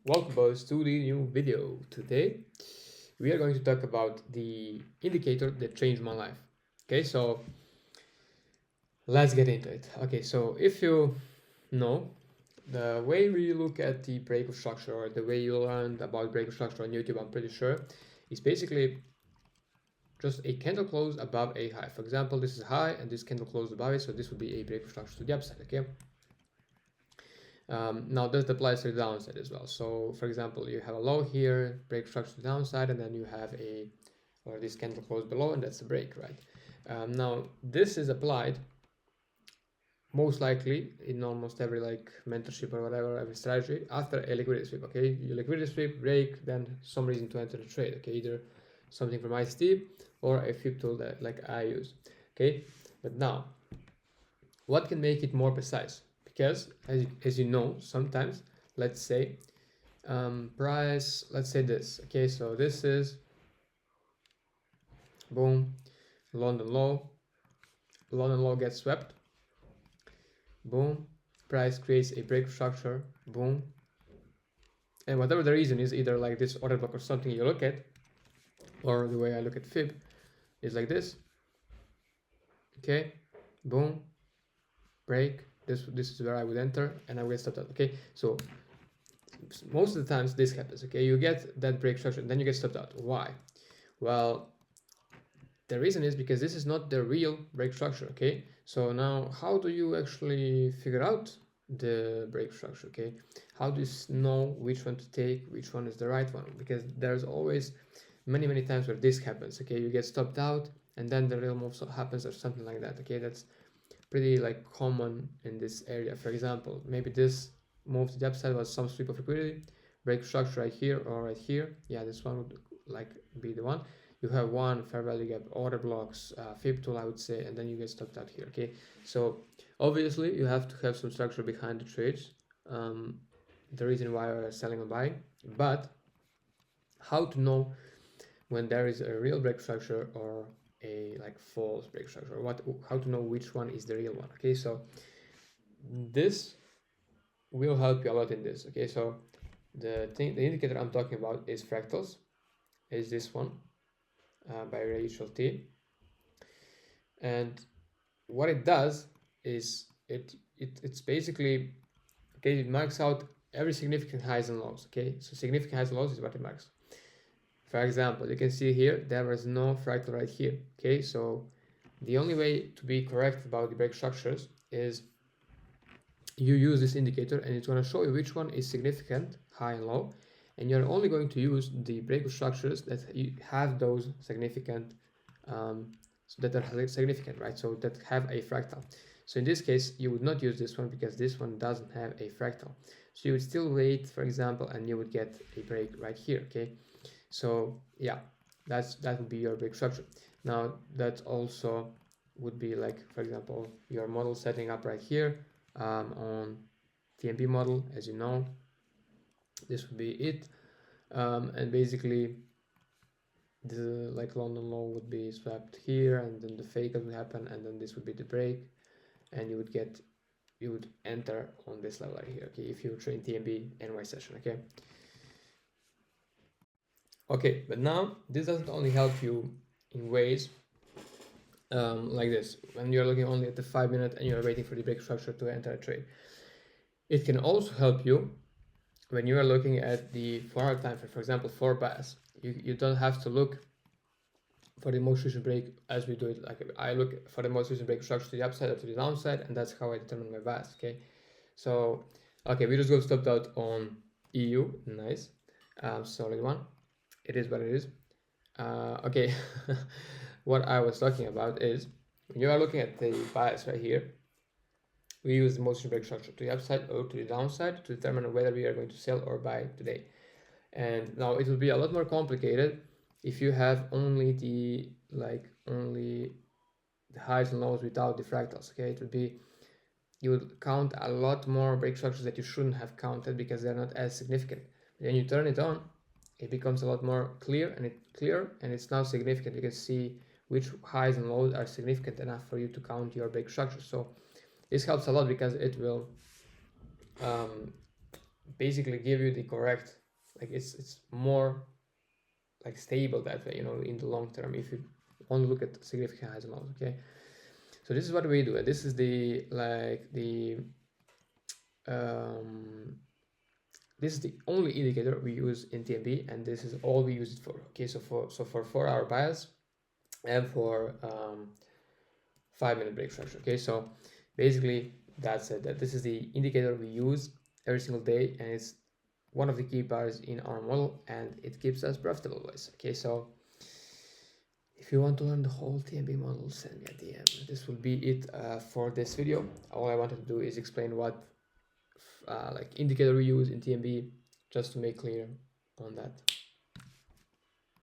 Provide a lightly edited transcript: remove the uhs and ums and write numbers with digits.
Welcome boys to the new video. Today we are going to talk about the indicator that changed my life. Okay, so let's get into it. Okay, so if you know the way we look at the breakout structure or the way you learned about breakout structure on YouTube, I'm pretty sure, is basically just a candle close above a high. For example, this is high and this candle closed above it, so this would be a breakout structure to the upside. Okay. Now this applies to the downside as well. So for example, you have a low here, break structure to the downside, and then you have or this candle close below, and that's a break, right? Now this is applied most likely in almost every mentorship or whatever, every strategy after a liquidity sweep. Okay, you liquidity sweep, break, then some reason to enter the trade. Okay, either something from ICT or a flip tool that I use. Okay, but now what can make it more precise? Because as you know, sometimes let's say price, let's say this. Okay, so this is boom, London low gets swept, boom, price creates a break structure, boom, and whatever the reason is, either like this order block or something you look at, or the way I look at fib is like this. Okay, boom, break, this is where I would enter and I will stop that. Okay, so most of the times this happens. Okay, you get that break structure and then you get stopped out. Why? Well, the reason is because this is not the real break structure. Okay, so now how do you actually figure out the break structure? Okay, how do you know which one to take, which one is the right one? Because there's always many times where this happens. Okay, you get stopped out and then the real move happens or something like that. Okay, that's pretty common in this area. For example, maybe this move to the upside was some sweep of liquidity, break structure right here or right here. Yeah, this one would be the one. You have one fair value gap, order blocks, fib tool, I would say, and then you get stopped out here. Okay, so obviously you have to have some structure behind the trades, the reason why we're selling or buying. But how to know when there is a real break structure or a false break structure, how to know which one is the real one? Okay, so this will help you a lot in this. Okay, so the indicator I'm talking about is fractals, is this one by Rachel T. And what it does is it's basically, okay, it marks out every significant highs and lows. Okay, so significant highs and lows is what it marks. For example, you can see here there was no fractal right here. Okay, so the only way to be correct about the break structures is you use this indicator and it's going to show you which one is significant, high and low, and you're only going to use the breakout structures that you have those significant, that are significant, right? So that have a fractal. So in this case, you would not use this one because this one doesn't have a fractal. So you would still wait, for example, and you would get a break right here. Okay, so yeah, that would be your break structure. Now that also would be for example, your model setting up right here on TMB model. As you know, this would be it, and basically the London low would be swept here, and then the fake would happen, and then this would be the break, and you would enter on this level right here. Okay, if you train TMB NY session. Okay, but now this doesn't only help you in ways like this, when you're looking only at the 5 minute and you're waiting for the break structure to enter a trade. It can also help you when you are looking at the 4-hour time frame. For example, for bias, you don't have to look for the most recent break as we do it. I look for the most recent break structure to the upside or to the downside, and that's how I determine my bias. Okay, so okay, we just got stopped out on EU. Nice, solid one. It is what it is. Okay, what I was talking about is when you are looking at the bias right here, we use the motion break structure to the upside or to the downside to determine whether we are going to sell or buy today. And now it will be a lot more complicated if you have only the highs and lows without the fractals. Okay, it would be, you would count a lot more break structures that you shouldn't have counted because they're not as significant. When you turn it on, it becomes a lot more clear, and it's now significant. You can see which highs and lows are significant enough for you to count your break structure. So this helps a lot because it will basically give you the correct, like it's more like stable that way, you know, in the long term, if you want to look at significant highs and lows. Okay, so this is what we do, and this is the this is the only indicator we use in TMB, and this is all we use it for. Okay, so for 4-hour bias and for 5-minute break structure. Okay, so basically that's it. That this is the indicator we use every single day, and it's one of the key parts in our model, and it keeps us profitable, guys. Okay, so if you want to learn the whole TMB model, send me a DM. This will be it for this video. All I wanted to do is explain what like indicator we use in TMB, just to make clear on that.